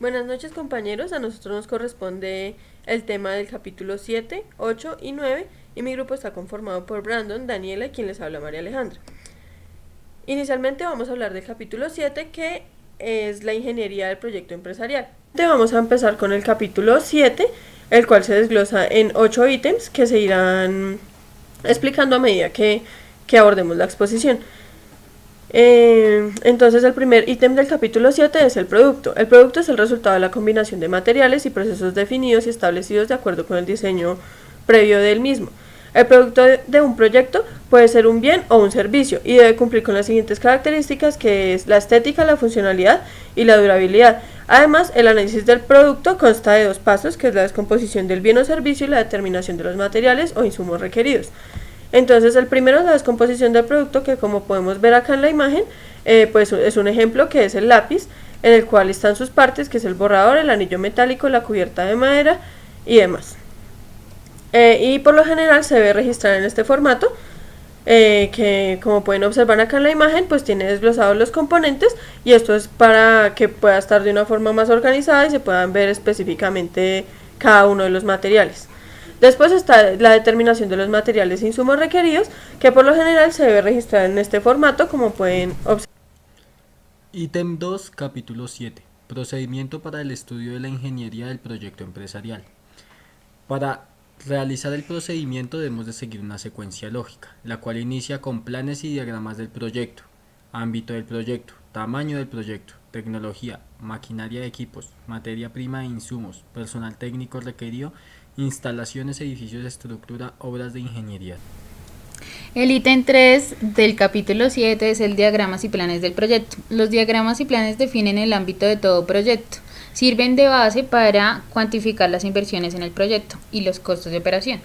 Buenas noches compañeros, a nosotros nos corresponde el tema del capítulo 7, 8 y 9 y mi grupo está conformado por Brandon, Daniela y quien les habla María Alejandra. Inicialmente vamos a hablar del capítulo 7 que es la ingeniería del proyecto empresarial. Vamos a empezar con el capítulo 7, el cual se desglosa en 8 ítems que se irán explicando a medida que abordemos la exposición. Entonces el primer ítem del capítulo 7 es el producto. El producto es el resultado de la combinación de materiales y procesos definidos y establecidos de acuerdo con el diseño previo del mismo. El producto de un proyecto puede ser un bien o un servicio y debe cumplir con las siguientes características, que es la estética, la funcionalidad y la durabilidad. Además, el análisis del producto consta de 2 pasos, que es la descomposición del bien o servicio y la determinación de los materiales o insumos requeridos. Entonces el primero es la descomposición del producto, que como podemos ver acá en la imagen, pues es un ejemplo que es el lápiz, en el cual están sus partes, que es el borrador, el anillo metálico, la cubierta de madera y demás. Y por lo general se debe registrar en este formato, que como pueden observar acá en la imagen, pues tiene desglosados los componentes, y esto es para que pueda estar de una forma más organizada y se puedan ver específicamente cada uno de los materiales. Después está la determinación de los materiales e insumos requeridos, que por lo general se debe registrar en este formato, como pueden observar. Ítem 2, capítulo 7. Procedimiento para el estudio de la ingeniería del proyecto empresarial. Para realizar el procedimiento debemos de seguir una secuencia lógica, la cual inicia con planes y diagramas del proyecto, ámbito del proyecto, tamaño del proyecto, tecnología, maquinaria de equipos, materia prima e insumos, personal técnico requerido, instalaciones, edificios, estructura, obras de ingeniería. El ítem 3 del capítulo 7 es el diagramas y planes del proyecto. Los diagramas y planes definen el ámbito de todo proyecto. Sirven de base para cuantificar las inversiones en el proyecto y los costos de operación.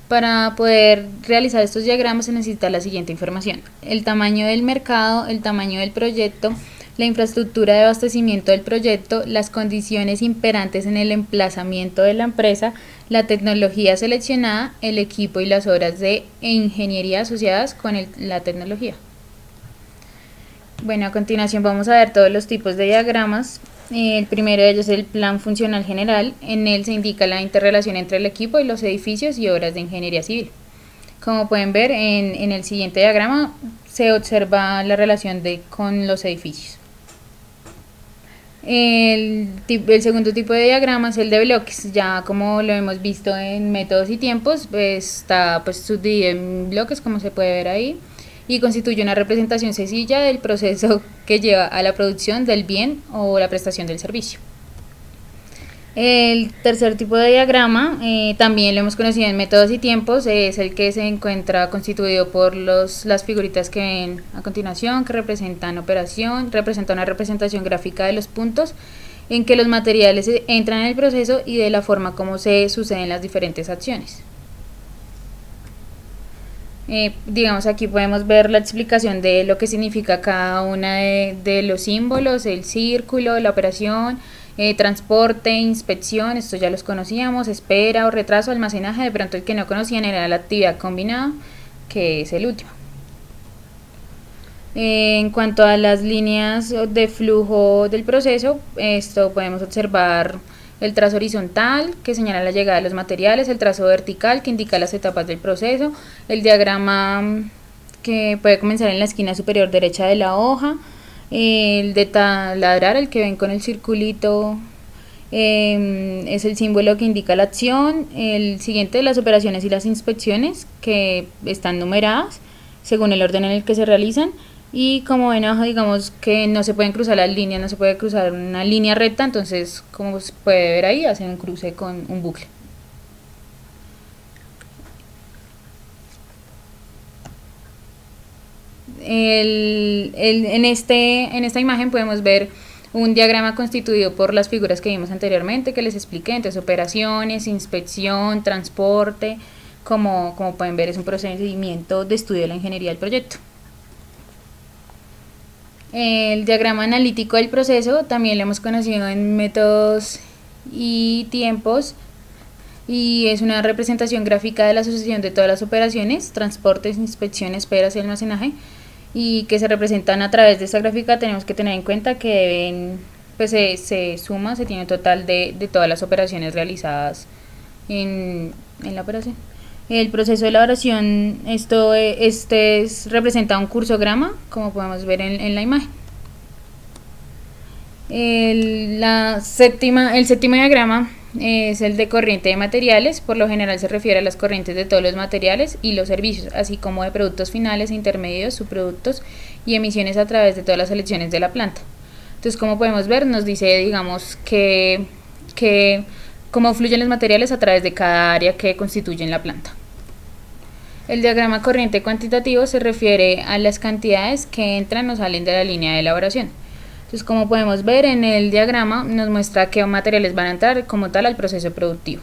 Para poder realizar estos diagramas se necesita la siguiente información: el tamaño del mercado, el tamaño del proyecto, la infraestructura de abastecimiento del proyecto, las condiciones imperantes en el emplazamiento de la empresa, la tecnología seleccionada, el equipo y las obras de ingeniería asociadas con la tecnología. Bueno, a continuación vamos a ver todos los tipos de diagramas. El primero de ellos es el plan funcional general. En él se indica la interrelación entre el equipo y los edificios y obras de ingeniería civil. Como pueden ver en el siguiente diagrama se observa la relación con los edificios. El segundo tipo de diagrama es el de bloques. Ya como lo hemos visto en métodos y tiempos, está pues subdividido en bloques, como se puede ver ahí, y constituye una representación sencilla del proceso que lleva a la producción del bien o la prestación del servicio. El tercer tipo de diagrama, también lo hemos conocido en métodos y tiempos, es el que se encuentra constituido por las figuritas que ven a continuación, que representan representa una representación gráfica de los puntos en que los materiales entran en el proceso y de la forma como se suceden las diferentes acciones. Digamos, aquí podemos ver la explicación de lo que significa cada una de los símbolos: el círculo, la operación, transporte, inspección, estos ya los conocíamos, espera o retraso, almacenaje. De pronto el que no conocían era la actividad combinada, que es el último. En cuanto a las líneas de flujo del proceso, esto podemos observar el trazo horizontal, que señala la llegada de los materiales, el trazo vertical, que indica las etapas del proceso, el diagrama que puede comenzar en la esquina superior derecha de la hoja, el de taladrar, el que ven con el circulito, es el símbolo que indica la acción. El siguiente, las operaciones y las inspecciones, que están numeradas según el orden en el que se realizan. Y como ven abajo, digamos que no se pueden cruzar las líneas, no se puede cruzar una línea recta, entonces como se puede ver ahí, hacen un cruce con un bucle. En esta imagen podemos ver un diagrama constituido por las figuras que vimos anteriormente, que les expliqué. Entonces, operaciones, inspección, transporte. Como pueden ver, es un procedimiento de estudio de la ingeniería del proyecto. El diagrama analítico del proceso también lo hemos conocido en métodos y tiempos, y es una representación gráfica de la asociación de todas las operaciones: transportes, inspección, esperas y almacenaje, y que se representan a través de esta gráfica. Tenemos que tener en cuenta que deben pues se suma, se tiene un total de todas las operaciones realizadas en la operación. El proceso de elaboración, representa un cursograma, como podemos ver en la imagen. El séptimo diagrama es el de corriente de materiales. Por lo general se refiere a las corrientes de todos los materiales y los servicios, así como de productos finales, intermedios, subproductos y emisiones a través de todas las selecciones de la planta. Entonces, como podemos ver, nos dice, digamos, que cómo fluyen los materiales a través de cada área que constituyen la planta. El diagrama corriente cuantitativo se refiere a las cantidades que entran o salen de la línea de elaboración. Entonces, como podemos ver en el diagrama, nos muestra qué materiales van a entrar como tal al proceso productivo.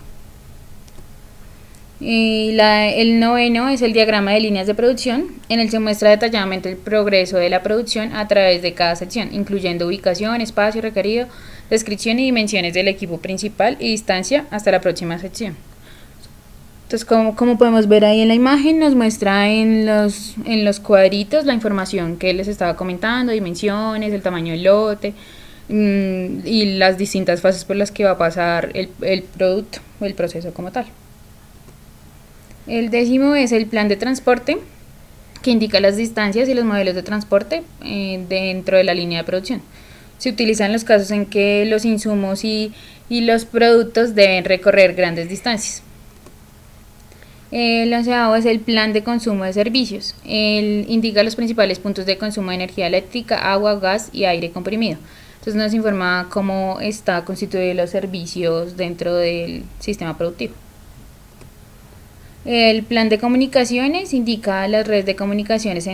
Y el noveno es el diagrama de líneas de producción, en el que se muestra detalladamente el progreso de la producción a través de cada sección, incluyendo ubicación, espacio requerido, descripción y dimensiones del equipo principal y distancia hasta la próxima sección. Entonces, como podemos ver ahí en la imagen, nos muestra en los cuadritos la información que les estaba comentando, dimensiones, el tamaño del lote y las distintas fases por las que va a pasar el producto o el proceso como tal. El décimo es el plan de transporte, que indica las distancias y los modelos de transporte dentro de la línea de producción. Se utilizan los casos en que los insumos y los productos deben recorrer grandes distancias. El onceavo es el plan de consumo de servicios. Él indica los principales puntos de consumo de energía eléctrica, agua, gas y aire comprimido. Entonces nos informa cómo está constituidos los servicios dentro del sistema productivo. El plan de comunicaciones indica las redes de comunicaciones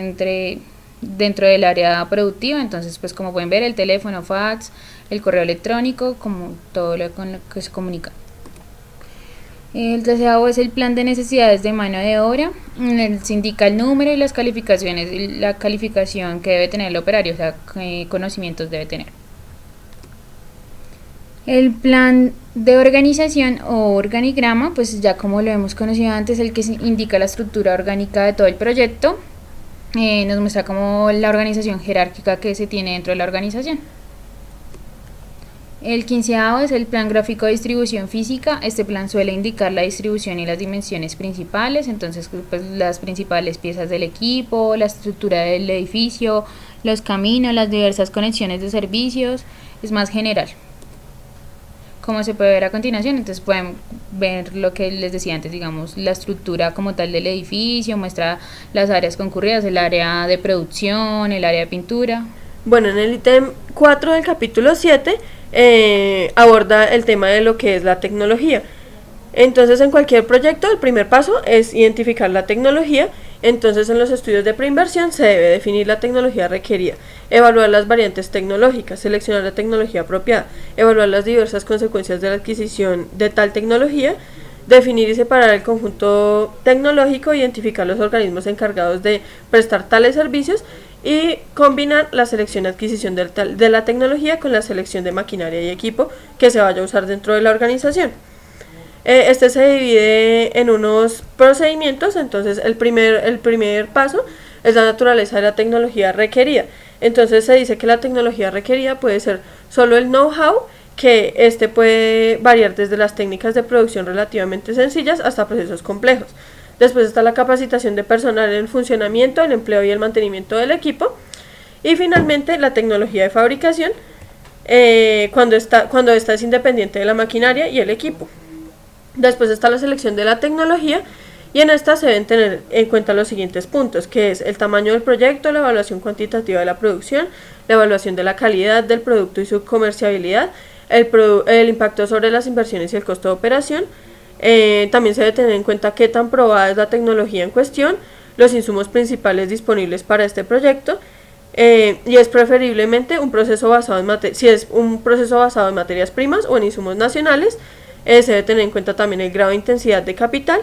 dentro del área productiva. Entonces, pues como pueden ver, el teléfono, fax, el correo electrónico, como todo lo con lo que se comunica. El 13º es el plan de necesidades de mano de obra. Se indica el número y las calificaciones, la calificación que debe tener el operario, o sea, qué conocimientos debe tener. El plan de organización o organigrama, pues ya como lo hemos conocido antes, el que indica la estructura orgánica de todo el proyecto. Nos muestra como la organización jerárquica que se tiene dentro de la organización. El 15º es el plan gráfico de distribución física. Este plan suele indicar la distribución y las dimensiones principales, entonces pues las principales piezas del equipo, la estructura del edificio, los caminos, las diversas conexiones de servicios, es más general. Como se puede ver a continuación, entonces pueden ver lo que les decía antes, digamos, la estructura como tal del edificio, muestra las áreas concurridas, el área de producción, el área de pintura. Bueno, en el ítem 4 del capítulo 7 aborda el tema de lo que es la tecnología. Entonces, en cualquier proyecto, el primer paso es identificar la tecnología. Entonces, en los estudios de preinversión se debe definir la tecnología requerida, evaluar las variantes tecnológicas, seleccionar la tecnología apropiada, evaluar las diversas consecuencias de la adquisición de tal tecnología, definir y separar el conjunto tecnológico, identificar los organismos encargados de prestar tales servicios y combinar la selección y adquisición de la tecnología con la selección de maquinaria y equipo que se vaya a usar dentro de la organización. Este se divide en unos procedimientos. Entonces el primer paso es la naturaleza de la tecnología requerida. Entonces se dice que la tecnología requerida puede ser solo el know-how, que este puede variar desde las técnicas de producción relativamente sencillas hasta procesos complejos. Después está la capacitación de personal en el funcionamiento, el empleo y el mantenimiento del equipo. Y finalmente la tecnología de fabricación, cuando esta es independiente de la maquinaria y el equipo. Después está la selección de la tecnología, y en esta se deben tener en cuenta los siguientes puntos, que es el tamaño del proyecto, la evaluación cuantitativa de la producción, la evaluación de la calidad del producto y su comerciabilidad, el impacto sobre las inversiones y el costo de operación. También se debe tener en cuenta qué tan probada es la tecnología en cuestión, los insumos principales disponibles para este proyecto, y es preferiblemente un proceso basado en si es un proceso basado en materias primas o en insumos nacionales. Se debe tener en cuenta también el grado de intensidad de capital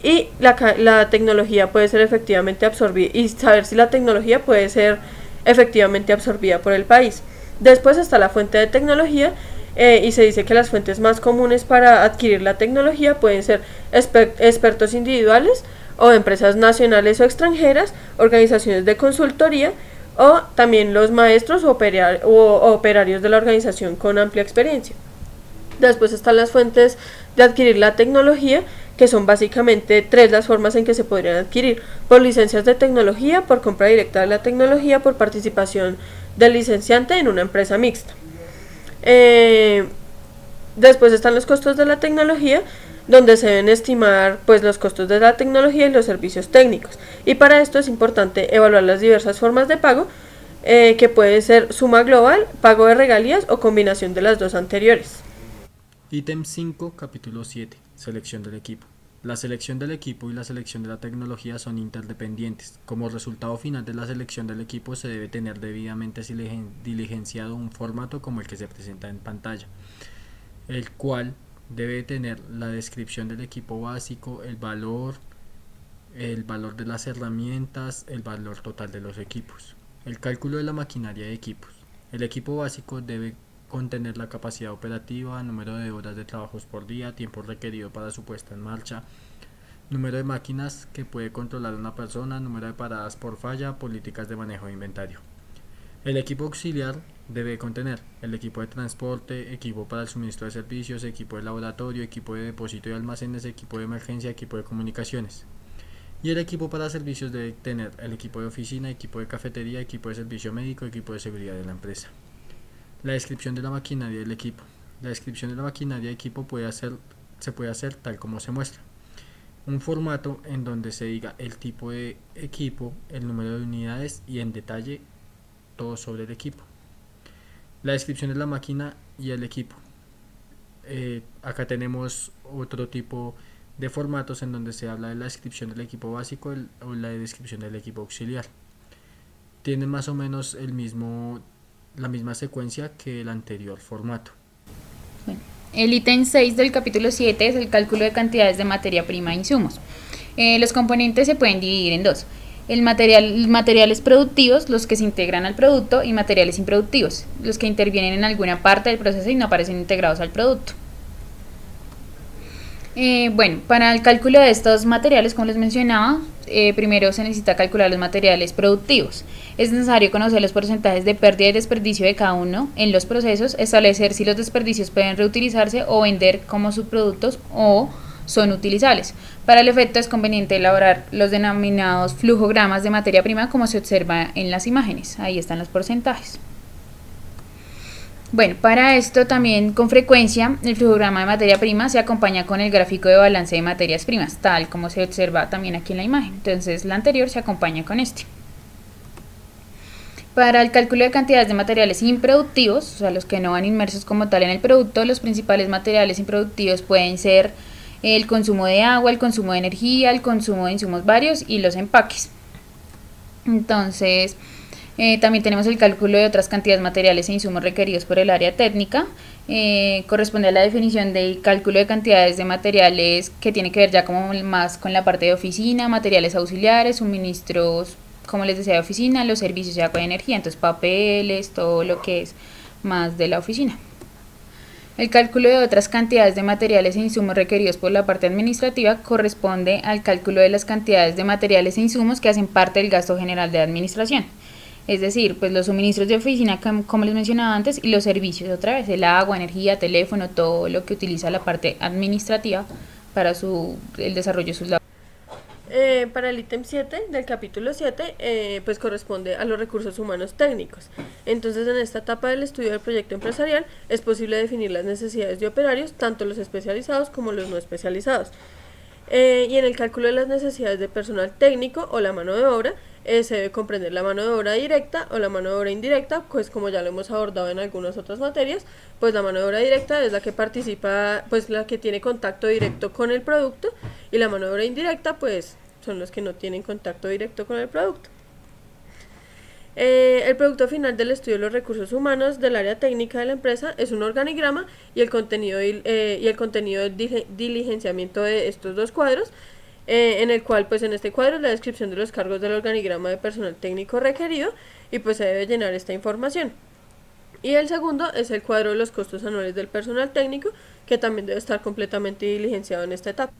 y la tecnología puede ser efectivamente absorbida, y saber si la tecnología puede ser efectivamente absorbida por el país. Después está la fuente de tecnología, y se dice que las fuentes más comunes para adquirir la tecnología pueden ser expertos individuales o empresas nacionales o extranjeras, organizaciones de consultoría, o también los maestros o operarios de la organización con amplia experiencia. Después están las fuentes de adquirir la tecnología, que son básicamente tres las formas en que se podrían adquirir: por licencias de tecnología, por compra directa de la tecnología, por participación del licenciante en una empresa mixta. Después están los costos de la tecnología, donde se deben estimar pues los costos de la tecnología y los servicios técnicos, y para esto es importante evaluar las diversas formas de pago, que puede ser suma global, pago de regalías o combinación de las dos anteriores. Ítem 5, capítulo 7. Selección del equipo. La selección del equipo y la selección de la tecnología son interdependientes. Como resultado final de la selección del equipo se debe tener debidamente diligenciado un formato como el que se presenta en pantalla, el cual debe tener la descripción del equipo básico, el valor de las herramientas, el valor total de los equipos. El cálculo de la maquinaria de equipos. El equipo básico debe contener la capacidad operativa, número de horas de trabajos por día, tiempo requerido para su puesta en marcha, número de máquinas que puede controlar una persona, número de paradas por falla, políticas de manejo de inventario. El equipo auxiliar debe contener el equipo de transporte, equipo para el suministro de servicios, equipo de laboratorio, equipo de depósito y almacenes, equipo de emergencia, equipo de comunicaciones. Y el equipo para servicios debe tener el equipo de oficina, equipo de cafetería, equipo de servicio médico, equipo de seguridad de la empresa. La descripción de la maquinaria del equipo. La descripción de la maquinaria de equipo se puede hacer tal como se muestra. Un formato en donde se diga el tipo de equipo, el número de unidades y en detalle todo sobre el equipo. La descripción de la máquina y el equipo. Acá tenemos otro tipo de formatos en donde se habla de la descripción del equipo básico o la descripción del equipo auxiliar. Tienen más o menos la misma secuencia que el anterior formato. Bueno, el ítem 6 del capítulo 7 es el cálculo de cantidades de materia prima e insumos. Los componentes se pueden dividir en dos: materiales productivos, los que se integran al producto, y materiales improductivos, los que intervienen en alguna parte del proceso y no aparecen integrados al producto. Bueno, para el cálculo de estos materiales, como les mencionaba, primero se necesita calcular los materiales productivos. Es necesario conocer los porcentajes de pérdida y desperdicio de cada uno en los procesos, establecer si los desperdicios pueden reutilizarse o vender como subproductos o son utilizables. Para el efecto es conveniente elaborar los denominados flujogramas de materia prima, como se observa en las imágenes. Ahí están los porcentajes. Bueno, para esto también con frecuencia el flujograma de materia prima se acompaña con el gráfico de balance de materias primas, tal como se observa también aquí en la imagen. Entonces la anterior se acompaña con este. Para el cálculo de cantidades de materiales improductivos, o sea, los que no van inmersos como tal en el producto, los principales materiales improductivos pueden ser el consumo de agua, el consumo de energía, el consumo de insumos varios y los empaques. Entonces, también tenemos el cálculo de otras cantidades materiales e insumos requeridos por el área técnica. Corresponde a la definición del cálculo de cantidades de materiales, que tiene que ver ya como más con la parte de oficina, materiales auxiliares, suministros, como les decía, de oficina, los servicios de agua y energía, entonces papeles, todo lo que es más de la oficina. El cálculo de otras cantidades de materiales e insumos requeridos por la parte administrativa corresponde al cálculo de las cantidades de materiales e insumos que hacen parte del gasto general de administración. Es decir, pues los suministros de oficina, como les mencionaba antes, y los servicios, otra vez, el agua, energía, teléfono, todo lo que utiliza la parte administrativa para el desarrollo de sus labores. Para el ítem 7 del capítulo 7, pues corresponde a los recursos humanos técnicos. Entonces, en esta etapa del estudio del proyecto empresarial es posible definir las necesidades de operarios, tanto los especializados como los no especializados. Y en el cálculo de las necesidades de personal técnico o la mano de obra, se debe comprender la mano de obra directa o la mano de obra indirecta, pues como ya lo hemos abordado en algunas otras materias, pues la mano de obra directa es la que participa, pues la que tiene contacto directo con el producto, y la mano de obra indirecta pues son los que no tienen contacto directo con el producto. El producto final del estudio de los recursos humanos del área técnica de la empresa es un organigrama y el contenido del diligenciamiento de estos dos cuadros, en el cual pues en este cuadro es la descripción de los cargos del organigrama de personal técnico requerido, y pues se debe llenar esta información. Y el segundo es el cuadro de los costos anuales del personal técnico, que también debe estar completamente diligenciado en esta etapa.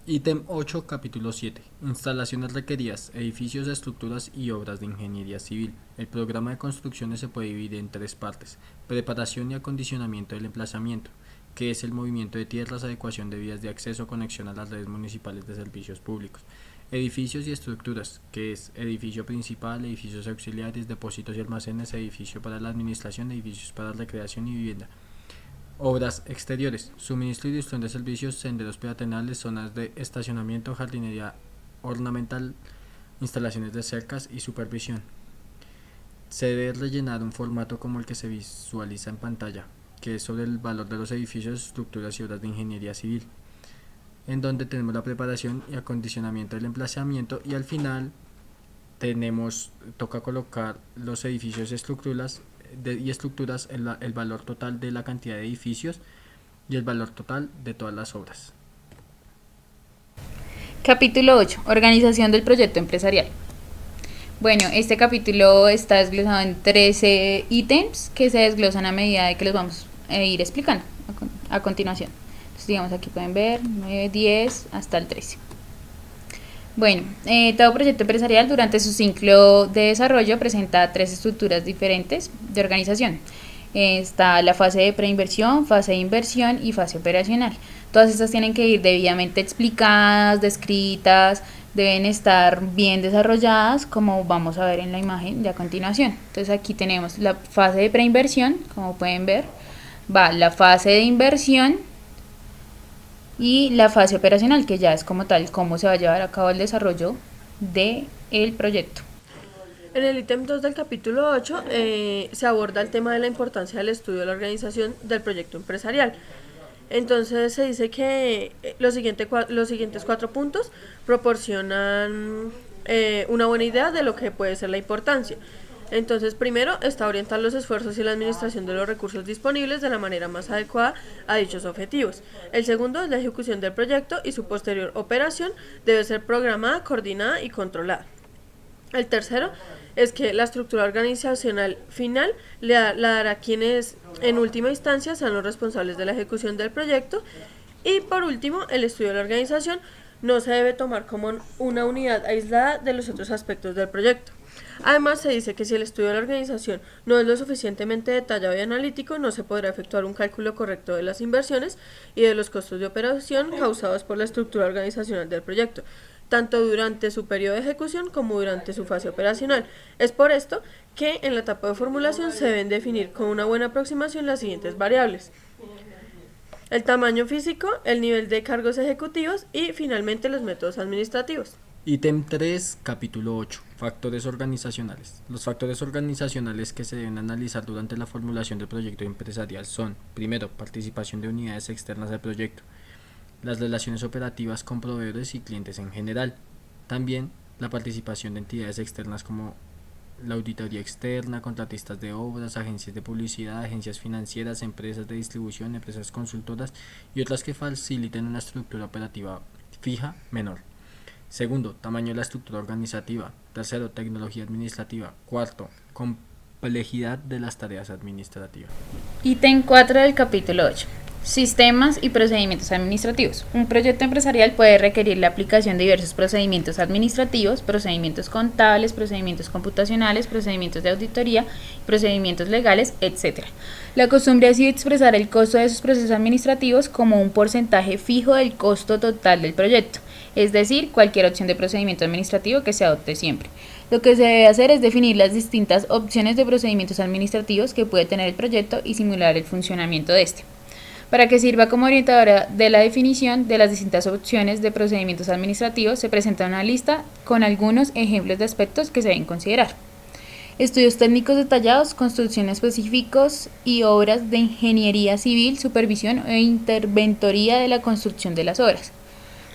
Ítem 8, capítulo 7. Instalaciones requeridas, edificios, estructuras y obras de ingeniería civil. El programa de construcciones se puede dividir en tres partes: preparación y acondicionamiento del emplazamiento, que es el movimiento de tierras, adecuación de vías de acceso, conexión a las redes municipales de servicios públicos; edificios y estructuras, que es edificio principal, edificios auxiliares, depósitos y almacenes, edificio para la administración, edificios para recreación y vivienda; obras exteriores, suministro y distribución de servicios, senderos peatonales, zonas de estacionamiento, jardinería ornamental, instalaciones de cercas y supervisión. Se debe rellenar un formato como el que se visualiza en pantalla, que es sobre el valor de los edificios, estructuras y obras de ingeniería civil, en donde tenemos la preparación y acondicionamiento del emplazamiento, y al final toca colocar los edificios y estructuras, el valor total de la cantidad de edificios y el valor total de todas las obras. Capítulo 8. Organización del proyecto empresarial. Bueno, este capítulo está desglosado en 13 ítems que se desglosan a medida de que los vamos a ir explicando a continuación. Entonces, digamos, aquí pueden ver 9, 10 hasta el 13. Bueno, todo proyecto empresarial durante su ciclo de desarrollo presenta tres estructuras diferentes de organización. Está la fase de preinversión, fase de inversión y fase operacional. Todas estas tienen que ir debidamente explicadas, descritas, deben estar bien desarrolladas, como vamos a ver en la imagen de a continuación. Entonces aquí tenemos la fase de preinversión, como pueden ver, va la fase de inversión y la fase operacional, que ya es como tal cómo se va a llevar a cabo el desarrollo del proyecto. En el ítem 2 del capítulo 8 se aborda el tema de la importancia del estudio de la organización del proyecto empresarial. Entonces se dice que los siguientes 4 puntos proporcionan una buena idea de lo que puede ser la importancia. Entonces, primero está orientar los esfuerzos y la administración de los recursos disponibles de la manera más adecuada a dichos objetivos. El segundo es la ejecución del proyecto, y su posterior operación debe ser programada, coordinada y controlada. El tercero es que la estructura organizacional final la dará quienes en última instancia sean los responsables de la ejecución del proyecto. Y por último, el estudio de la organización no se debe tomar como una unidad aislada de los otros aspectos del proyecto. Además, se dice que si el estudio de la organización no es lo suficientemente detallado y analítico, no se podrá efectuar un cálculo correcto de las inversiones y de los costos de operación causados por la estructura organizacional del proyecto, tanto durante su periodo de ejecución como durante su fase operacional. Es por esto que en la etapa de formulación se deben definir con una buena aproximación las siguientes variables: el tamaño físico, el nivel de cargos ejecutivos y finalmente los métodos administrativos. Ítem 3, capítulo 8. Factores organizacionales. Los factores organizacionales que se deben analizar durante la formulación del proyecto empresarial son: primero, participación de unidades externas del proyecto; las relaciones operativas con proveedores y clientes en general; también la participación de entidades externas como la auditoría externa, contratistas de obras, agencias de publicidad, agencias financieras, empresas de distribución, empresas consultoras y otras que faciliten una estructura operativa fija menor. Segundo, tamaño de la estructura organizativa. Tercero, tecnología administrativa. Cuarto, complejidad de las tareas administrativas. Ítem 4 del capítulo 8. Sistemas y procedimientos administrativos. Un proyecto empresarial puede requerir la aplicación de diversos procedimientos administrativos, procedimientos contables, procedimientos computacionales, procedimientos de auditoría, procedimientos legales, etc. La costumbre ha sido expresar el costo de esos procesos administrativos como un porcentaje fijo del costo total del proyecto, es decir, cualquier opción de procedimiento administrativo que se adopte siempre. Lo que se debe hacer es definir las distintas opciones de procedimientos administrativos que puede tener el proyecto y simular el funcionamiento de este. Para que sirva como orientadora de la definición de las distintas opciones de procedimientos administrativos, se presenta una lista con algunos ejemplos de aspectos que se deben considerar: estudios técnicos detallados, construcción específicos y obras de ingeniería civil, supervisión e interventoría de la construcción de las obras.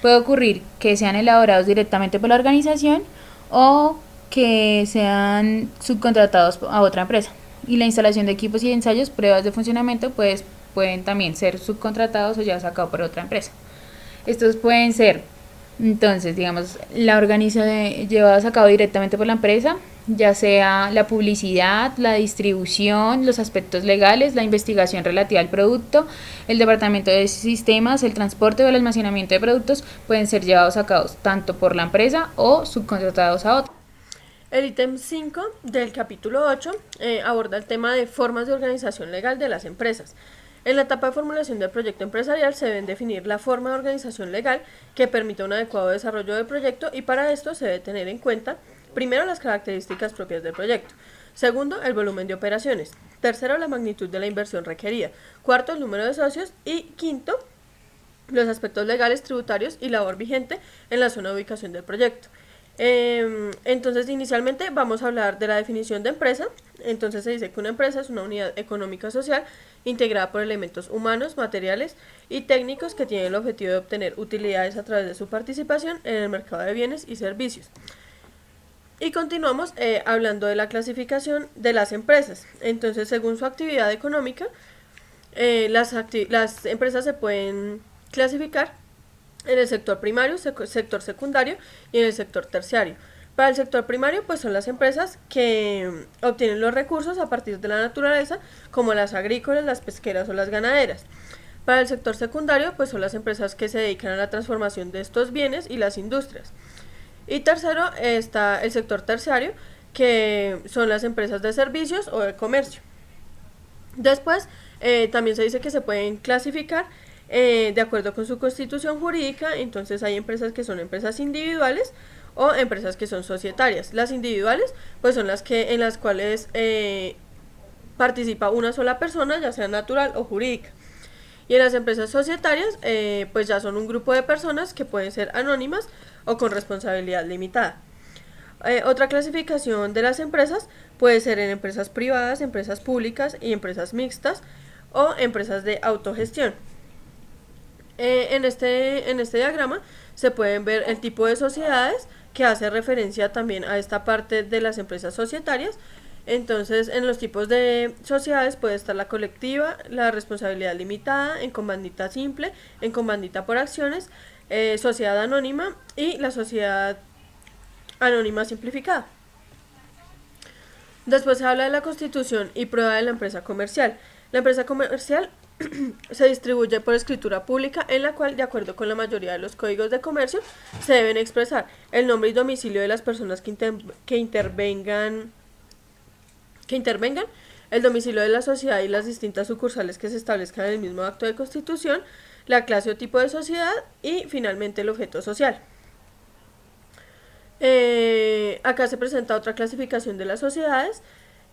Puede ocurrir que sean elaborados directamente por la organización o que sean subcontratados a otra empresa. Y la instalación de equipos y ensayos, pruebas de funcionamiento, pueden también ser subcontratados o llevados a cabo por otra empresa. Estos pueden ser Entonces, digamos, la organización llevadas a cabo directamente por la empresa, ya sea la publicidad, la distribución, los aspectos legales, la investigación relativa al producto, el departamento de sistemas, el transporte o el almacenamiento de productos, pueden ser llevados a cabo tanto por la empresa o subcontratados a otra. El ítem 5 del capítulo 8 aborda el tema de formas de organización legal de las empresas. En la etapa de formulación del proyecto empresarial se deben definir la forma de organización legal que permita un adecuado desarrollo del proyecto y para esto se debe tener en cuenta, primero, las características propias del proyecto. Segundo, el volumen de operaciones. Tercero, la magnitud de la inversión requerida. Cuarto, el número de socios. Y quinto, los aspectos legales, tributarios y labor vigente en la zona de ubicación del proyecto. Entonces, inicialmente vamos a hablar de la definición de empresa. Entonces se dice que una empresa es una unidad económica social integrada por elementos humanos, materiales y técnicos que tienen el objetivo de obtener utilidades a través de su participación en el mercado de bienes y servicios. Y continuamos hablando de la clasificación de las empresas. Entonces, según su actividad económica, las empresas se pueden clasificar en el sector primario, sector secundario y en el sector terciario. Para el sector primario, pues son las empresas que obtienen los recursos a partir de la naturaleza, como las agrícolas, las pesqueras o las ganaderas. Para el sector secundario, pues son las empresas que se dedican a la transformación de estos bienes y las industrias. Y tercero está el sector terciario, que son las empresas de servicios o de comercio. Después, también se dice que se pueden clasificar de acuerdo con su constitución jurídica. Entonces hay empresas que son empresas individuales o empresas que son societarias. Las individuales pues son en las cuales participa una sola persona, ya sea natural o jurídica. Y en las empresas societarias pues ya son un grupo de personas que pueden ser anónimas o con responsabilidad limitada. Otra clasificación de las empresas puede ser en empresas privadas, empresas públicas y empresas mixtas o empresas de autogestión. En este diagrama se pueden ver el tipo de sociedades que hace referencia también a esta parte de las empresas societarias. Entonces, en los tipos de sociedades puede estar la colectiva, la responsabilidad limitada, en comandita simple, en comandita por acciones, sociedad anónima y la sociedad anónima simplificada. Después se habla de la constitución y prueba de la empresa comercial. La empresa comercial se distribuye por escritura pública, en la cual, de acuerdo con la mayoría de los códigos de comercio, se deben expresar el nombre y domicilio de las personas que intervengan, el domicilio de la sociedad y las distintas sucursales que se establezcan en el mismo acto de constitución, la clase o tipo de sociedad y finalmente el objeto social. Acá se presenta otra clasificación de las sociedades.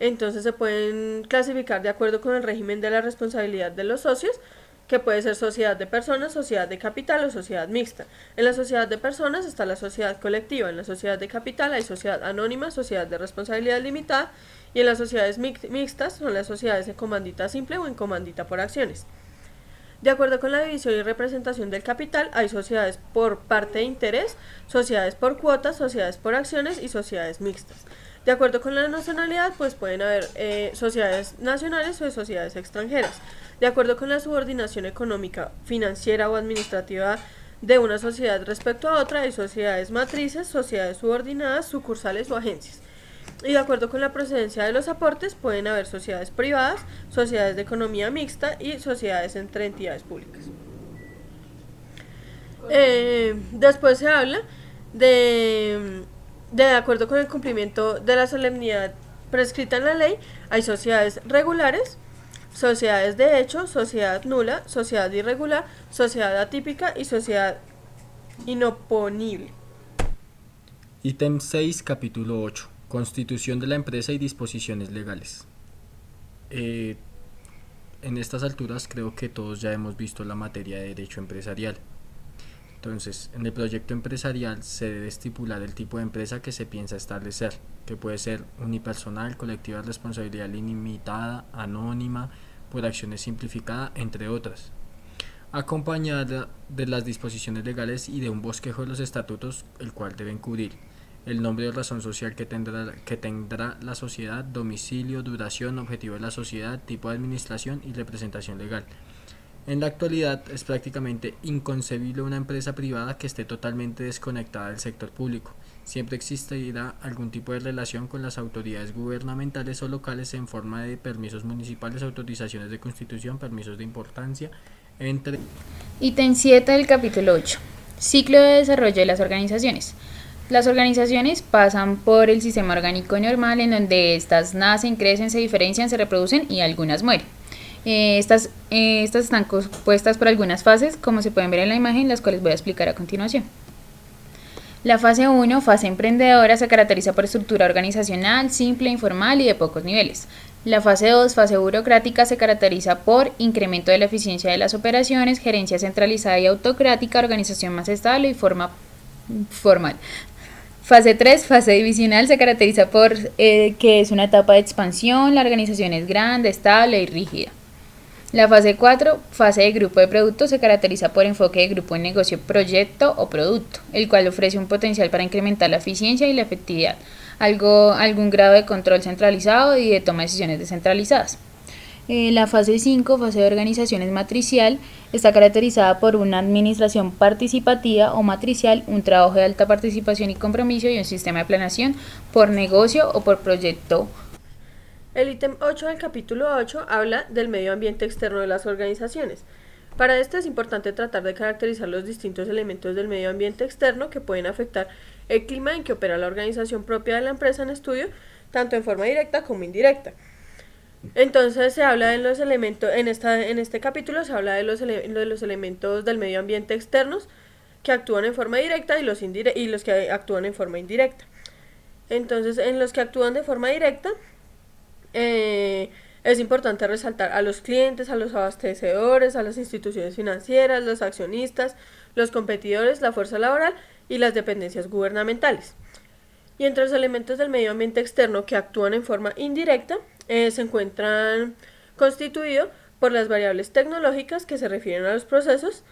Entonces se pueden clasificar de acuerdo con el régimen de la responsabilidad de los socios, que puede ser sociedad de personas, sociedad de capital o sociedad mixta. En la sociedad de personas está la sociedad colectiva, en la sociedad de capital hay sociedad anónima, sociedad de responsabilidad limitada, y en las sociedades mixtas son las sociedades en comandita simple o en comandita por acciones. De acuerdo con la división y representación del capital, hay sociedades por parte de interés, sociedades por cuotas, sociedades por acciones y sociedades mixtas. De acuerdo con la nacionalidad, pues pueden haber sociedades nacionales o sociedades extranjeras. De acuerdo con la subordinación económica, financiera o administrativa de una sociedad respecto a otra, hay sociedades matrices, sociedades subordinadas, sucursales o agencias. Y de acuerdo con la procedencia de los aportes, pueden haber sociedades privadas, sociedades de economía mixta y sociedades entre entidades públicas. Después se habla de acuerdo con el cumplimiento de la solemnidad prescrita en la ley, hay sociedades regulares, sociedades de hecho, sociedad nula, sociedad irregular, sociedad atípica y sociedad inoponible. Ítem 6, capítulo 8. Constitución de la empresa y disposiciones legales. En estas alturas creo que todos ya hemos visto la materia de derecho empresarial. Entonces, en el proyecto empresarial se debe estipular el tipo de empresa que se piensa establecer, que puede ser unipersonal, colectiva de responsabilidad limitada, anónima, por acciones simplificada, entre otras, acompañada de las disposiciones legales y de un bosquejo de los estatutos, el cual deben cubrir el nombre o razón social que tendrá la sociedad, domicilio, duración, objetivo de la sociedad, tipo de administración y representación legal. En la actualidad es prácticamente inconcebible una empresa privada que esté totalmente desconectada del sector público. Siempre existirá algún tipo de relación con las autoridades gubernamentales o locales en forma de permisos municipales, autorizaciones de constitución, permisos de importancia, entre... Ítem 7 del capítulo 8. Ciclo de desarrollo de las organizaciones. Las organizaciones pasan por el sistema orgánico normal en donde estas nacen, crecen, se diferencian, se reproducen y algunas mueren. Estas están compuestas por algunas fases, como se pueden ver en la imagen, las cuales voy a explicar a continuación. La fase 1, fase emprendedora, se caracteriza por estructura organizacional, simple, informal y de pocos niveles. La fase 2, fase burocrática, se caracteriza por incremento de la eficiencia de las operaciones, gerencia centralizada y autocrática, organización más estable y forma formal. Fase 3, fase divisional, se caracteriza por que es una etapa de expansión, la organización es grande, estable y rígida. La fase 4, fase de grupo de productos, se caracteriza por enfoque de grupo en negocio, proyecto o producto, el cual ofrece un potencial para incrementar la eficiencia y la efectividad, algún grado de control centralizado y de toma de decisiones descentralizadas. La fase 5, fase de organizaciones matricial, está caracterizada por una administración participativa o matricial, un trabajo de alta participación y compromiso y un sistema de planeación por negocio o por proyecto. El ítem 8 del capítulo 8 habla del medio ambiente externo de las organizaciones. Para esto es importante tratar de caracterizar los distintos elementos del medio ambiente externo que pueden afectar el clima en que opera la organización propia de la empresa en estudio, tanto en forma directa como indirecta. Entonces se habla de los elementos, en este capítulo se habla de los elementos del medio ambiente externos que actúan en forma directa y los que actúan en forma indirecta. Entonces, en los que actúan de forma directa, es importante resaltar a los clientes, a los abastecedores, a las instituciones financieras, los accionistas, los competidores, la fuerza laboral y las dependencias gubernamentales. Y entre los elementos del medio ambiente externo que actúan en forma indirecta, se encuentran constituidos por las variables tecnológicas que se refieren a los procesos,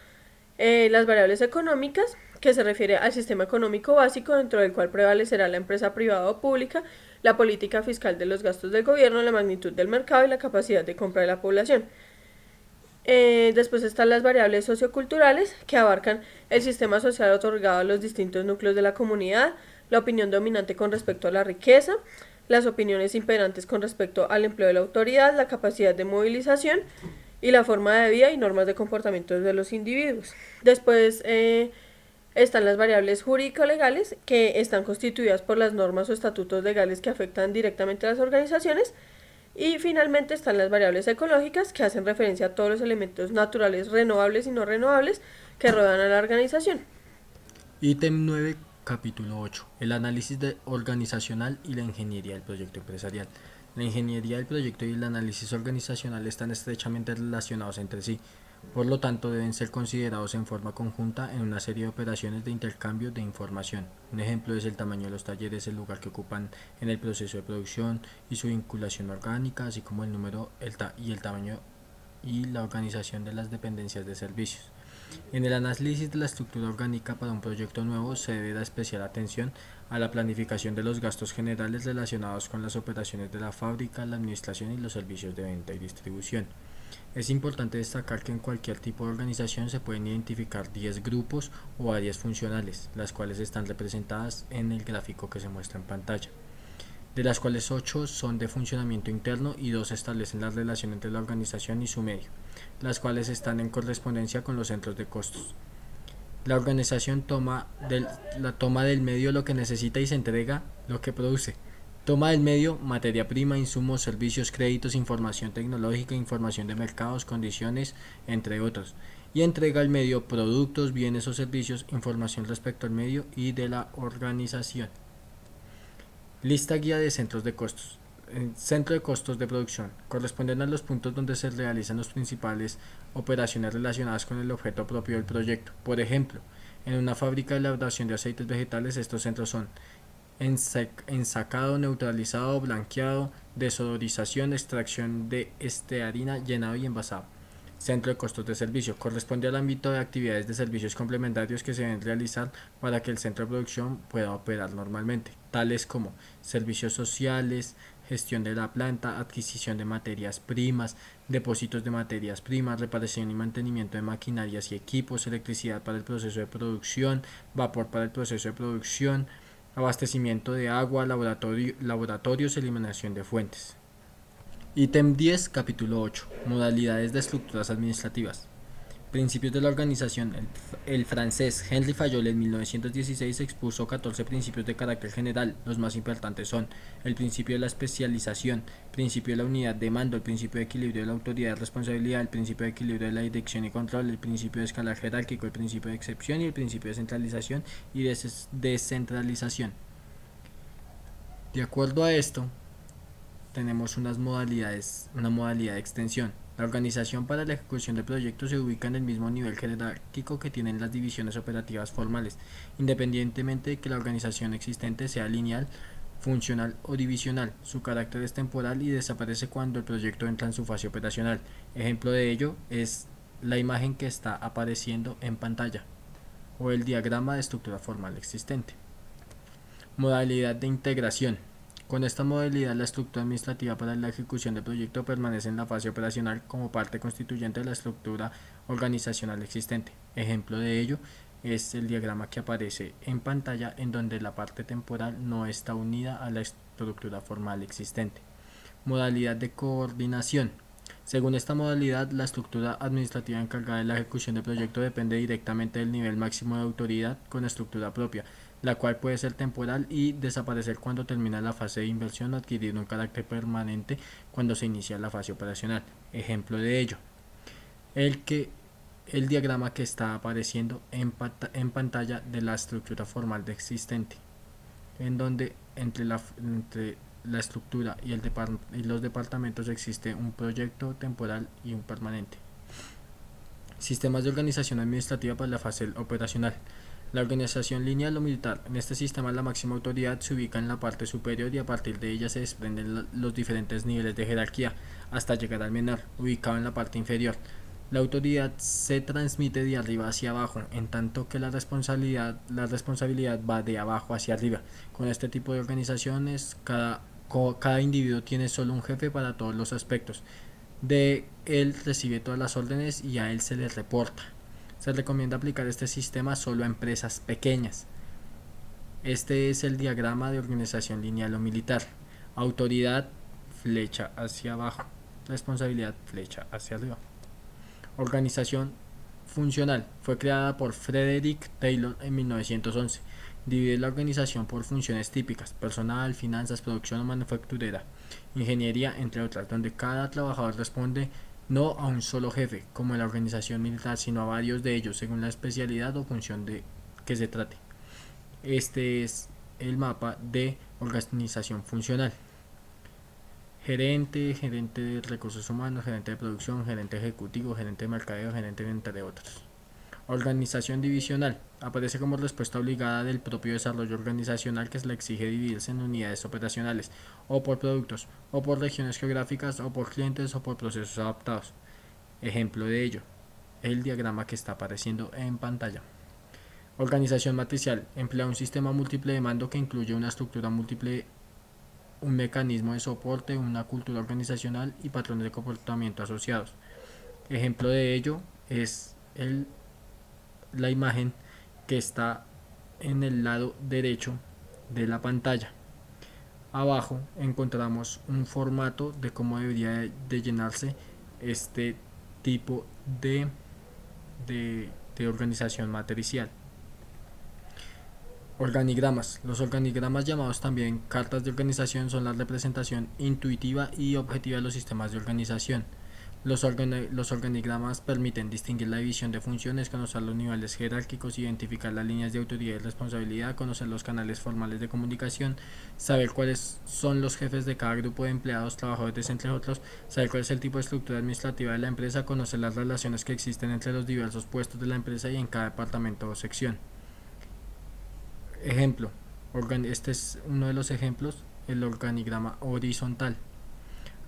las variables económicas que se refiere al sistema económico básico dentro del cual prevalecerá la empresa privada o pública, la política fiscal de los gastos del gobierno, la magnitud del mercado y la capacidad de compra de la población. Después están las variables socioculturales que abarcan el sistema social otorgado a los distintos núcleos de la comunidad, la opinión dominante con respecto a la riqueza, las opiniones imperantes con respecto al empleo de la autoridad, la capacidad de movilización y la forma de vida y normas de comportamiento de los individuos. Después están las variables jurídico-legales que están constituidas por las normas o estatutos legales que afectan directamente a las organizaciones. Y finalmente están las variables ecológicas que hacen referencia a todos los elementos naturales renovables y no renovables que rodean a la organización. Ítem 9, capítulo 8. El análisis organizacional y la ingeniería del proyecto empresarial. La ingeniería del proyecto y el análisis organizacional están estrechamente relacionados entre sí. Por lo tanto, deben ser considerados en forma conjunta en una serie de operaciones de intercambio de información. Un ejemplo es el tamaño de los talleres, el lugar que ocupan en el proceso de producción y su vinculación orgánica, así como el número y el tamaño y la organización de las dependencias de servicios. En el análisis de la estructura orgánica para un proyecto nuevo se debe dar especial atención a la planificación de los gastos generales relacionados con las operaciones de la fábrica, la administración y los servicios de venta y distribución. Es importante destacar que en cualquier tipo de organización se pueden identificar 10 grupos o áreas funcionales, las cuales están representadas en el gráfico que se muestra en pantalla, de las cuales 8 son de funcionamiento interno y 2 establecen la relación entre la organización y su medio, las cuales están en correspondencia con los centros de costos. La organización toma del medio lo que necesita y se entrega lo que produce. Toma del medio materia prima, insumos, servicios, créditos, información tecnológica, información de mercados, condiciones, entre otros. Y entrega al medio productos, bienes o servicios, información respecto al medio y de la organización. Lista guía de centros de costos. Centro de costos de producción. Corresponden a los puntos donde se realizan las principales operaciones relacionadas con el objeto propio del proyecto. Por ejemplo, en una fábrica de elaboración de aceites vegetales, estos centros son ensacado, neutralizado, blanqueado, desodorización, extracción de estearina, llenado y envasado. Centro de costos de servicio. Corresponde al ámbito de actividades de servicios complementarios que se deben realizar para que el centro de producción pueda operar normalmente, tales como servicios sociales, gestión de la planta, adquisición de materias primas, depósitos de materias primas, reparación y mantenimiento de maquinarias y equipos, electricidad para el proceso de producción, vapor para el proceso de producción, abastecimiento de agua, laboratorios, eliminación de fuentes. Ítem 10, capítulo 8. Modalidades de estructuras administrativas. Principios de la organización. El francés Henri Fayol en 1916 expuso 14 principios de carácter general. Los más importantes son el principio de la especialización, principio de la unidad de mando, el principio de equilibrio de la autoridad y responsabilidad, el principio de equilibrio de la dirección y control, el principio de escalar jerárquico, el principio de excepción y el principio de centralización y descentralización. De acuerdo a esto, tenemos una modalidad de extensión. La organización para la ejecución de proyectos se ubica en el mismo nivel jerárquico que tienen las divisiones operativas formales, independientemente de que la organización existente sea lineal, funcional o divisional. Su carácter es temporal y desaparece cuando el proyecto entra en su fase operacional. Ejemplo de ello es la imagen que está apareciendo en pantalla o el diagrama de estructura formal existente. Modalidad de integración. Con esta modalidad, la estructura administrativa para la ejecución del proyecto permanece en la fase operacional como parte constituyente de la estructura organizacional existente. Ejemplo de ello es el diagrama que aparece en pantalla, en donde la parte temporal no está unida a la estructura formal existente. Modalidad de coordinación. Según esta modalidad, la estructura administrativa encargada de la ejecución del proyecto depende directamente del nivel máximo de autoridad con estructura propia, la cual puede ser temporal y desaparecer cuando termina la fase de inversión o adquirir un carácter permanente cuando se inicia la fase operacional. Ejemplo de ello, el diagrama que está apareciendo en pantalla de la estructura formal existente, en donde entre la estructura y los departamentos existe un proyecto temporal y un permanente. Sistemas de organización administrativa para la fase operacional. La organización lineal o militar. En este sistema la máxima autoridad se ubica en la parte superior y a partir de ella se desprenden los diferentes niveles de jerarquía hasta llegar al menor, ubicado en la parte inferior. La autoridad se transmite de arriba hacia abajo, en tanto que la responsabilidad va de abajo hacia arriba. Con este tipo de organizaciones, cada individuo tiene solo un jefe para todos los aspectos. De él recibe todas las órdenes y a él se le reporta. Se recomienda aplicar este sistema solo a empresas pequeñas. Este es el diagrama de organización lineal o militar. Autoridad, flecha hacia abajo. Responsabilidad, flecha hacia arriba. Organización funcional. Fue creada por Frederick Taylor en 1911. Divide la organización por funciones típicas: personal, finanzas, producción o manufacturera, ingeniería, entre otras, donde cada trabajador responde no a un solo jefe, como en la organización militar, sino a varios de ellos, según la especialidad o función de que se trate. Este es el mapa de organización funcional. Gerente de recursos humanos, gerente de producción, gerente ejecutivo, gerente de mercadeo, gerente entre otros. Organización divisional. Aparece como respuesta obligada del propio desarrollo organizacional que se le exige dividirse en unidades operacionales, o por productos, o por regiones geográficas, o por clientes, o por procesos adaptados. Ejemplo de ello, el diagrama que está apareciendo en pantalla. Organización matricial. Emplea un sistema múltiple de mando que incluye una estructura múltiple, un mecanismo de soporte, una cultura organizacional y patrones de comportamiento asociados. Ejemplo de ello es la imagen que está en el lado derecho de la pantalla. Abajo encontramos un formato de cómo debería de llenarse este tipo de organización matricial. Organigramas. Los organigramas, llamados también cartas de organización, son la representación intuitiva y objetiva de los sistemas de organización. Los organigramas permiten distinguir la división de funciones, conocer los niveles jerárquicos, identificar las líneas de autoridad y responsabilidad, conocer los canales formales de comunicación, saber cuáles son los jefes de cada grupo de empleados, trabajadores, entre otros, saber cuál es el tipo de estructura administrativa de la empresa, conocer las relaciones que existen entre los diversos puestos de la empresa y en cada departamento o sección. Ejemplo, este es uno de los ejemplos, el organigrama horizontal.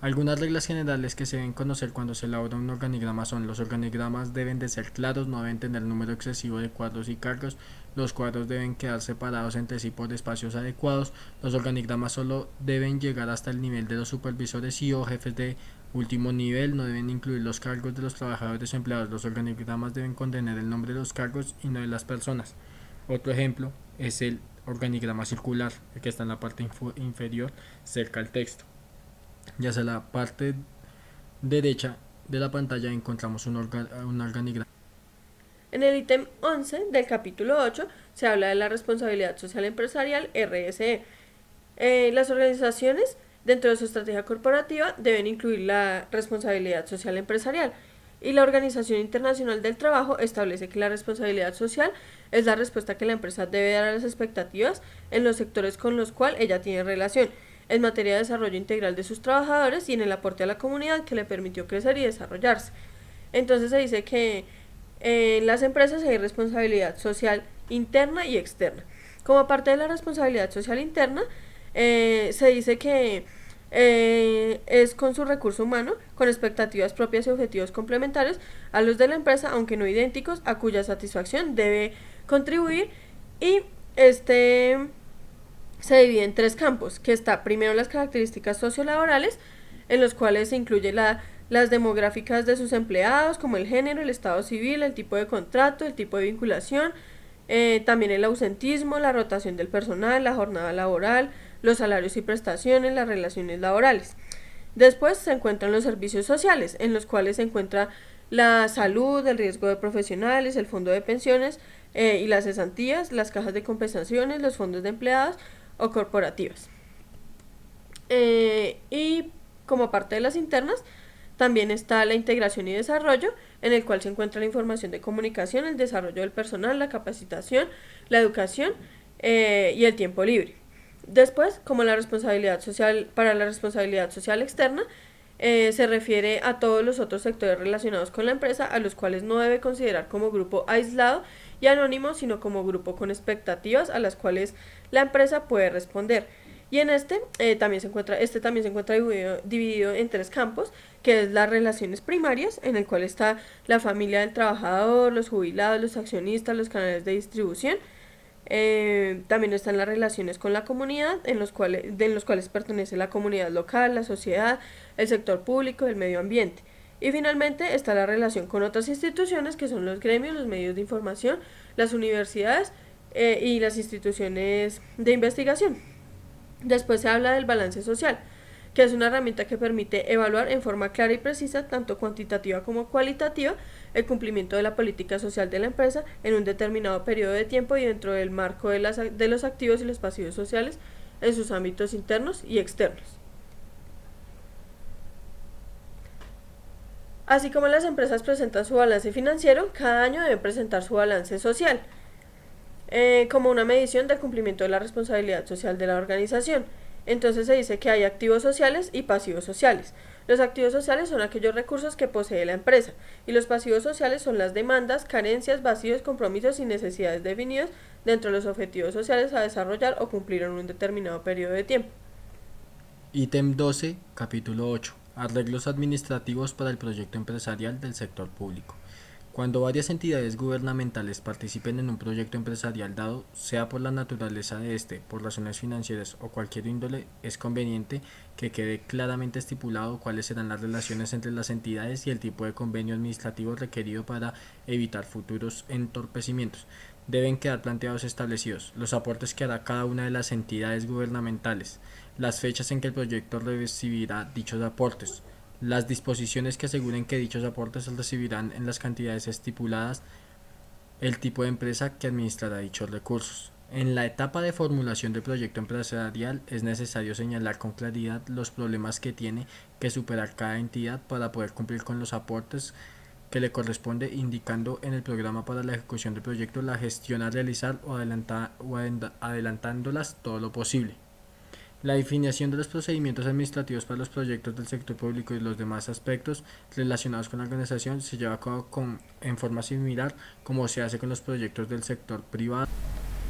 Algunas reglas generales que se deben conocer cuando se elabora un organigrama son: los organigramas deben de ser claros, no deben tener número excesivo de cuadros y cargos, los cuadros deben quedar separados entre sí por espacios adecuados, los organigramas solo deben llegar hasta el nivel de los supervisores y o jefes de último nivel, no deben incluir los cargos de los trabajadores o empleados, los organigramas deben contener el nombre de los cargos y no de las personas. Otro ejemplo es el organigrama circular, el que está en la parte inferior cerca al texto. Ya sea la parte derecha de la pantalla encontramos un organigrama. En el ítem 11 del capítulo 8 se habla de la responsabilidad social empresarial RSE. Las organizaciones dentro de su estrategia corporativa deben incluir la responsabilidad social empresarial, y la Organización Internacional del Trabajo establece que la responsabilidad social es la respuesta que la empresa debe dar a las expectativas en los sectores con los cuales ella tiene relación, en materia de desarrollo integral de sus trabajadores y en el aporte a la comunidad que le permitió crecer y desarrollarse. Entonces se dice que en las empresas hay responsabilidad social interna y externa. Como parte de la responsabilidad social interna, se dice que es con su recurso humano, con expectativas propias y objetivos complementarios a los de la empresa, aunque no idénticos, a cuya satisfacción debe contribuir, y se divide en 3 campos, que está primero las características sociolaborales, en los cuales se incluye las demográficas de sus empleados, como el género, el estado civil, el tipo de contrato, el tipo de vinculación, también el ausentismo, la rotación del personal, la jornada laboral, los salarios y prestaciones, las relaciones laborales. Después se encuentran los servicios sociales, en los cuales se encuentra la salud, el riesgo de profesionales, el fondo de pensiones y las cesantías, las cajas de compensaciones, los fondos de empleados o corporativas. Y como parte de las internas, también está la integración y desarrollo, en el cual se encuentra la información de comunicación, el desarrollo del personal, la capacitación, la educación y el tiempo libre. Después, como la responsabilidad social, para la responsabilidad social externa, se refiere a todos los otros sectores relacionados con la empresa, a los cuales no debe considerar como grupo aislado y anónimo, sino como grupo con expectativas a las cuales la empresa puede responder. Y en también se encuentra dividido en 3 campos, que es las relaciones primarias, en el cual está la familia del trabajador, los jubilados, los accionistas, los canales de distribución. También están las relaciones con la comunidad, en los cuales pertenece la comunidad local, la sociedad, el sector público, el medio ambiente. Y finalmente está la relación con otras instituciones, que son los gremios, los medios de información, las universidades y las instituciones de investigación. Después se habla del balance social, que es una herramienta que permite evaluar en forma clara y precisa, tanto cuantitativa como cualitativa, el cumplimiento de la política social de la empresa en un determinado periodo de tiempo y dentro del marco de los activos y los pasivos sociales en sus ámbitos internos y externos. Así como las empresas presentan su balance financiero, cada año deben presentar su balance social, como una medición del cumplimiento de la responsabilidad social de la organización. Entonces se dice que hay activos sociales y pasivos sociales. Los activos sociales son aquellos recursos que posee la empresa, y los pasivos sociales son las demandas, carencias, vacíos, compromisos y necesidades definidos dentro de los objetivos sociales a desarrollar o cumplir en un determinado periodo de tiempo. Ítem 12, capítulo 8. Arreglos administrativos para el proyecto empresarial del sector público. Cuando varias entidades gubernamentales participen en un proyecto empresarial dado, sea por la naturaleza de por razones financieras o cualquier índole, es conveniente que quede claramente estipulado cuáles serán las relaciones entre las entidades y el tipo de convenio administrativo requerido para evitar futuros entorpecimientos. Deben quedar planteados establecidos los aportes que hará cada una de las entidades gubernamentales, las fechas en que el proyecto recibirá dichos aportes, las disposiciones que aseguren que dichos aportes se recibirán en las cantidades estipuladas, el tipo de empresa que administrará dichos recursos. En la etapa de formulación del proyecto empresarial es necesario señalar con claridad los problemas que tiene que superar cada entidad para poder cumplir con los aportes que le corresponde, indicando en el programa para la ejecución del proyecto la gestión a realizar o adelantándolas todo lo posible. La definición de los procedimientos administrativos para los proyectos del sector público y los demás aspectos relacionados con la organización se lleva a cabo en forma similar como se hace con los proyectos del sector privado.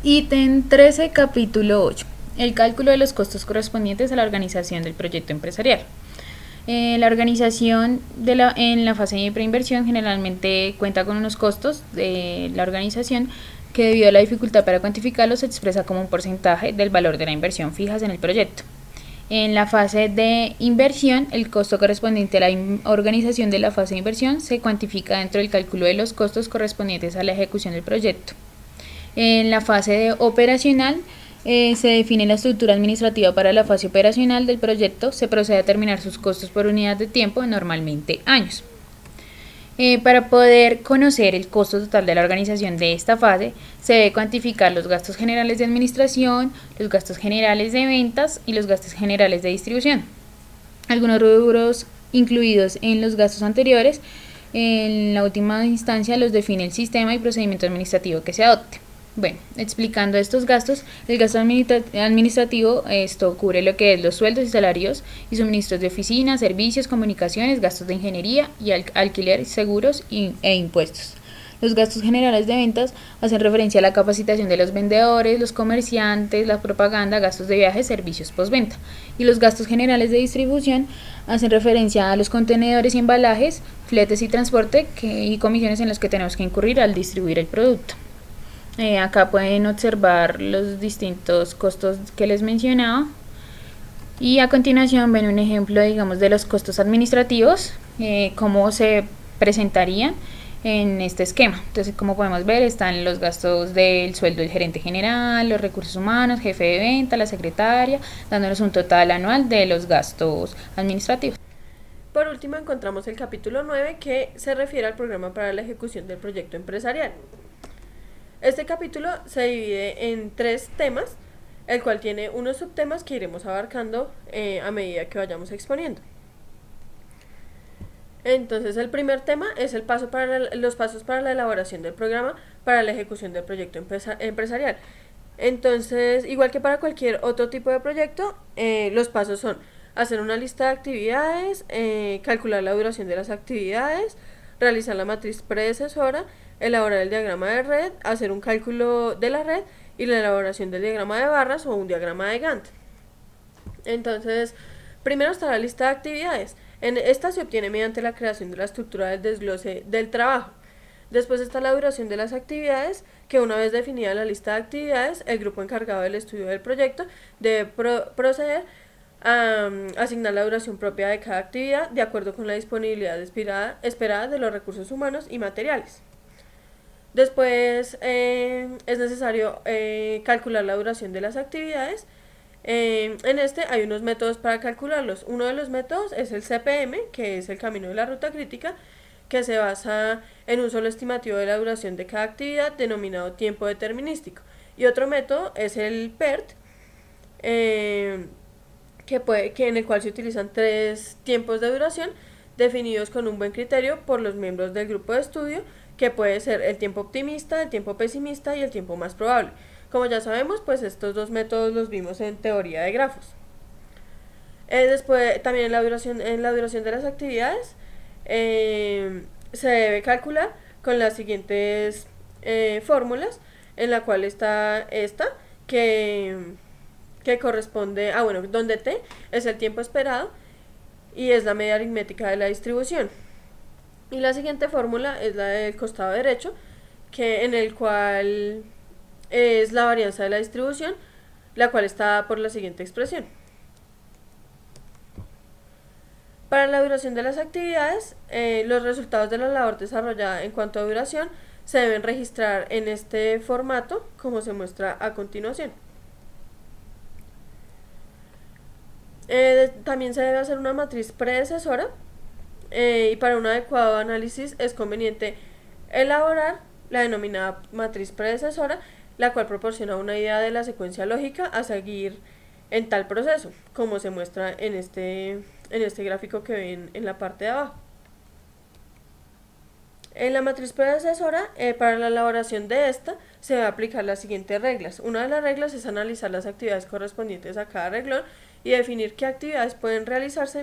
Ítem 13, capítulo 8. El cálculo de los costos correspondientes a la organización del proyecto empresarial. La organización en la fase de preinversión generalmente cuenta con unos costos de la organización que, debido a la dificultad para cuantificarlos, se expresa como un porcentaje del valor de la inversión fijas en el proyecto. En la fase de inversión, el costo correspondiente a la organización de la fase de inversión se cuantifica dentro del cálculo de los costos correspondientes a la ejecución del proyecto. En la fase de operacional, se define la estructura administrativa para la fase operacional del proyecto. Se procede a determinar sus costos por unidad de tiempo, normalmente años. Para poder conocer el costo total de la organización de esta fase, se debe cuantificar los gastos generales de administración, los gastos generales de ventas y los gastos generales de distribución. Algunos rubros incluidos en los gastos anteriores, en la última instancia los define el sistema y procedimiento administrativo que se adopte. Bueno, explicando estos gastos, el gasto administrativo cubre lo que es los sueldos y salarios y suministros de oficina, servicios, comunicaciones, gastos de ingeniería y alquiler, seguros e impuestos. Los gastos generales de ventas hacen referencia a la capacitación de los vendedores, los comerciantes, la propaganda, gastos de viajes, servicios postventa. Y los gastos generales de distribución hacen referencia a los contenedores y embalajes, fletes y transporte y comisiones en los que tenemos que incurrir al distribuir el producto. Acá pueden observar los distintos costos que les mencionaba, y a continuación ven un ejemplo, digamos, de los costos administrativos, cómo se presentarían en este esquema. Entonces, como podemos ver, están los gastos del sueldo del gerente general, los recursos humanos, jefe de venta, la secretaria, dándonos un total anual de los gastos administrativos. Por último, encontramos el capítulo 9, que se refiere al programa para la ejecución del proyecto empresarial. Este capítulo se divide en 3 temas, el cual tiene unos subtemas que iremos abarcando a medida que vayamos exponiendo. Entonces, el primer tema es los pasos para la elaboración del programa para la ejecución del proyecto empresarial. Entonces, igual que para cualquier otro tipo de proyecto, los pasos son hacer una lista de actividades, calcular la duración de las actividades, realizar la matriz predecesora, elaborar el diagrama de red, hacer un cálculo de la red y la elaboración del diagrama de barras o un diagrama de Gantt. Entonces, primero está la lista de actividades. Esta se obtiene mediante la creación de la estructura del desglose del trabajo. Después está la duración de las actividades, que una vez definida la lista de actividades, el grupo encargado del estudio del proyecto debe proceder a asignar la duración propia de cada actividad de acuerdo con la disponibilidad esperada de los recursos humanos y materiales. Después es necesario calcular la duración de las actividades. En este hay unos métodos para calcularlos. Uno de los métodos es el CPM, que es el camino de la ruta crítica, que se basa en un solo estimativo de la duración de cada actividad, denominado tiempo determinístico. Y otro método es el PERT, en el cual se utilizan 3 tiempos de duración definidos con un buen criterio por los miembros del grupo de estudio, que puede ser el tiempo optimista, el tiempo pesimista y el tiempo más probable. Como ya sabemos, pues estos 2 métodos los vimos en teoría de grafos. Después, también en la duración de las actividades, se debe calcular con las siguientes fórmulas, en la cual está esta, que corresponde donde T es el tiempo esperado y es la media aritmética de la distribución. Y la siguiente fórmula es la del costado derecho, en el cual es la varianza de la distribución, la cual está dada por la siguiente expresión. Para la duración de las actividades, los resultados de la labor desarrollada en cuanto a duración se deben registrar en este formato, como se muestra a continuación. También se debe hacer una matriz predecesora, y para un adecuado análisis es conveniente elaborar la denominada matriz predecesora, la cual proporciona una idea de la secuencia lógica a seguir en tal proceso, como se muestra en este gráfico que ven en la parte de abajo. En la matriz predecesora, para la elaboración de esta, se va a aplicar las siguientes reglas. Una de las reglas es analizar las actividades correspondientes a cada renglón y definir qué actividades pueden realizarse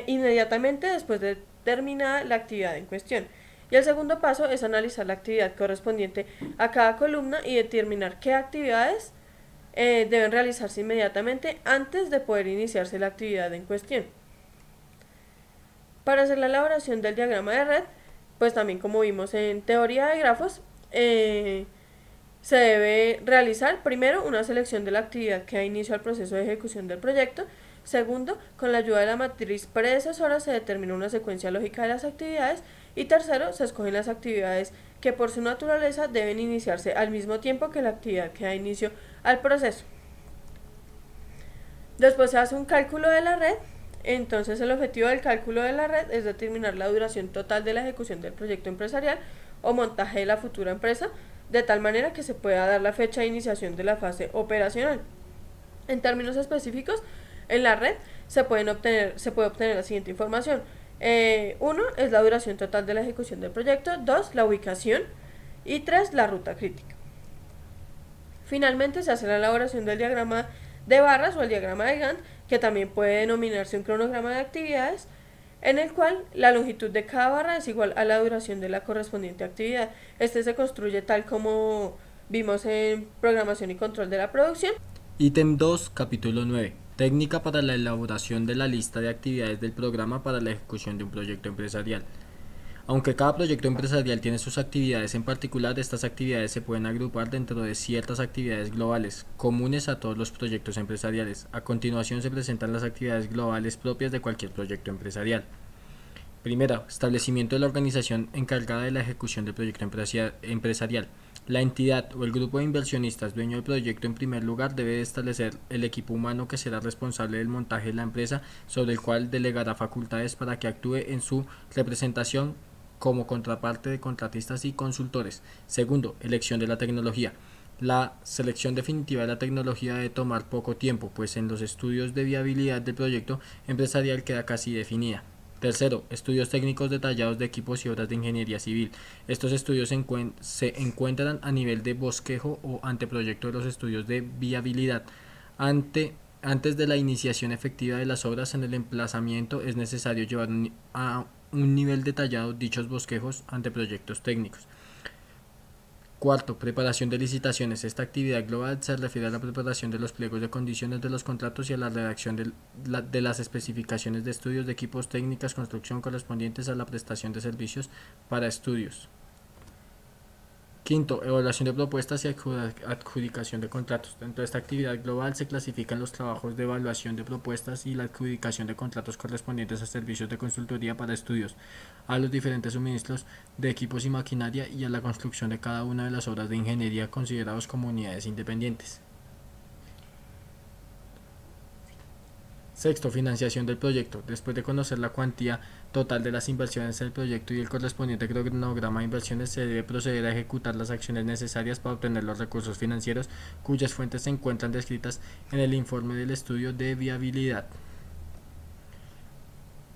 inmediatamente después de terminada la actividad en cuestión. Y el segundo paso es analizar la actividad correspondiente a cada columna y determinar qué actividades deben realizarse inmediatamente antes de poder iniciarse la actividad en cuestión. Para hacer la elaboración del diagrama de red, pues también como vimos en teoría de grafos, se debe realizar primero una selección de la actividad que da inicio al proceso de ejecución del proyecto. Segundo, con la ayuda de la matriz predecesora se determina una secuencia lógica de las actividades. Y tercero, se escogen las actividades que por su naturaleza deben iniciarse al mismo tiempo que la actividad que da inicio al proceso. Después se hace un cálculo de la red. Entonces el objetivo del cálculo de la red es determinar la duración total de la ejecución del proyecto empresarial o montaje de la futura empresa, de tal manera que se pueda dar la fecha de iniciación de la fase operacional. En términos específicos, en la red se puede obtener la siguiente información. 1 es la duración total de la ejecución del proyecto, 2 la ubicación y 3 la ruta crítica. Finalmente se hace la elaboración del diagrama de barras o el diagrama de Gantt, que también puede denominarse un cronograma de actividades, en el cual la longitud de cada barra es igual a la duración de la correspondiente actividad. Este se construye tal como vimos en programación y control de la producción. Ítem 2, capítulo 9. Técnica para la elaboración de la lista de actividades del programa para la ejecución de un proyecto empresarial. Aunque cada proyecto empresarial tiene sus actividades en particular, estas actividades se pueden agrupar dentro de ciertas actividades globales, comunes a todos los proyectos empresariales. A continuación se presentan las actividades globales propias de cualquier proyecto empresarial. Primera, establecimiento de la organización encargada de la ejecución del proyecto empresarial. La entidad o el grupo de inversionistas dueño del proyecto en primer lugar debe establecer el equipo humano que será responsable del montaje de la empresa, sobre el cual delegará facultades para que actúe en su representación como contraparte de contratistas y consultores. Segundo, elección de la tecnología. La selección definitiva de la tecnología debe tomar poco tiempo, pues en los estudios de viabilidad del proyecto empresarial queda casi definida. Tercero, estudios técnicos detallados de equipos y obras de ingeniería civil. Estos estudios se encuentran a nivel de bosquejo o anteproyecto de los estudios de viabilidad. Antes de la iniciación efectiva de las obras en el emplazamiento es necesario llevar a un nivel detallado dichos bosquejos anteproyectos técnicos. Cuarto, preparación de licitaciones. Esta actividad global se refiere a la preparación de los pliegos de condiciones de los contratos y a la redacción de las especificaciones de estudios de equipos, técnicas, construcción correspondientes a la prestación de servicios para estudios. Quinto, evaluación de propuestas y adjudicación de contratos. Dentro de esta actividad global se clasifican los trabajos de evaluación de propuestas y la adjudicación de contratos correspondientes a servicios de consultoría para estudios, a los diferentes suministros de equipos y maquinaria y a la construcción de cada una de las obras de ingeniería considerados como unidades independientes. Sexto, financiación del proyecto. Después de conocer la cuantía total de las inversiones en el proyecto y el correspondiente cronograma de inversiones, se debe proceder a ejecutar las acciones necesarias para obtener los recursos financieros, cuyas fuentes se encuentran descritas en el informe del estudio de viabilidad.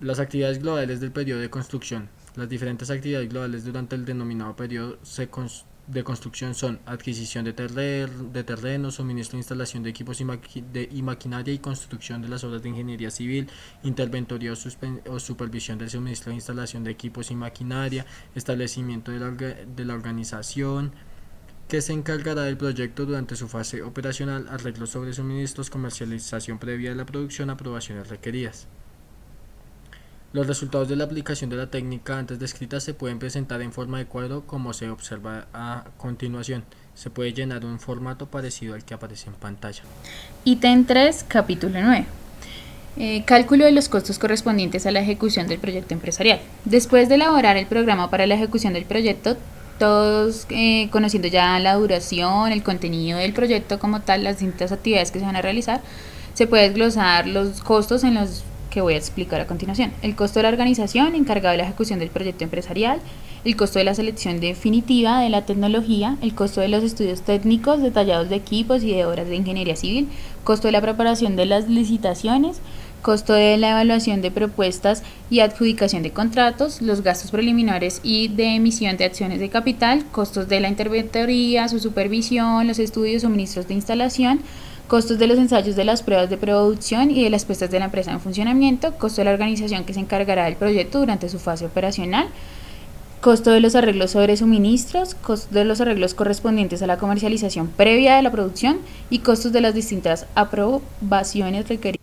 Las actividades globales del periodo de construcción. Las diferentes actividades globales durante el denominado periodo de construcción son adquisición de terreno, suministro e instalación de equipos y maquinaria y construcción de las obras de ingeniería civil, interventoría o supervisión del suministro e instalación de equipos y maquinaria, establecimiento de la organización que se encargará del proyecto durante su fase operacional, arreglos sobre suministros, comercialización previa de la producción, aprobaciones requeridas. Los resultados de la aplicación de la técnica antes descrita se pueden presentar en forma de cuadro como se observa a continuación. Se puede llenar un formato parecido al que aparece en pantalla. Ítem 3, capítulo 9. Cálculo de los costos correspondientes a la ejecución del proyecto empresarial. Después de elaborar el programa para la ejecución del proyecto, todos conociendo ya la duración, el contenido del proyecto como tal, las distintas actividades que se van a realizar, se puede desglosar los costos en los que voy a explicar a continuación. El costo de la organización encargada de la ejecución del proyecto empresarial, el costo de la selección definitiva de la tecnología, el costo de los estudios técnicos detallados de equipos y de obras de ingeniería civil, costo de la preparación de las licitaciones, costo de la evaluación de propuestas y adjudicación de contratos, los gastos preliminares y de emisión de acciones de capital, costos de la interventoría, su supervisión, los estudios, suministros de instalación, costos de los ensayos de las pruebas de producción y de las puestas de la empresa en funcionamiento, costo de la organización que se encargará del proyecto durante su fase operacional, costo de los arreglos sobre suministros, costo de los arreglos correspondientes a la comercialización previa de la producción y costos de las distintas aprobaciones requeridas.